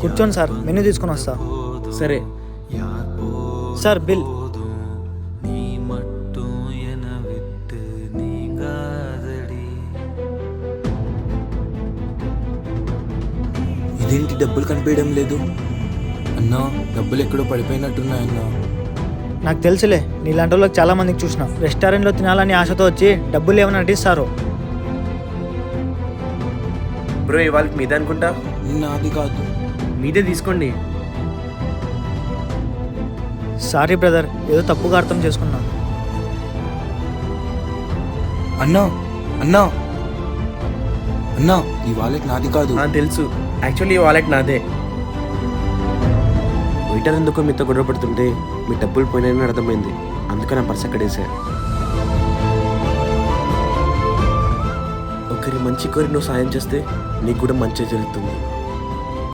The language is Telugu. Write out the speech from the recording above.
కూర్చోండి సార్, మెనూ తీసుకొని వస్తా. సరే. Sir bill. ఇదేంటి డబ్బులు కనిపించడం లేదు అన్నా? డబ్బులు ఎక్కడో పడిపోయినట్టున్నాయన్నా. నాకు తెలుసులే, నీలాంటి వాళ్ళకి చాలా మందికి చూసిన. రెస్టారెంట్లో తినాలని ఆశతో వచ్చి డబ్బులు ఏమైనా నటిస్తారు. బ్రో ఇవాళ మీదే అనుకుంటా. నాది కాదు. మీదే తీసుకోండి. సారీ బ్రదర్, ఏదో తప్పుగా అర్థం చేసుకున్నా. అన్నా అన్నా అన్నా, ఈ వాలెట్ నాది కాదు. తెలుసు, యాక్చువల్లీ ఈ వాలెట్ నాదే. వెయిటర్ ఎందుకో మీతో గొడవ పడుతుంటే మీ డబ్బులు పోయినాయని అర్థమైంది, అందుకే నా పర్స్ అక్కడ వేసా. ఒకరి మంచి కోరి నువ్వు సాయం చేస్తే నీకు కూడా మంచి జరుగుతుంది.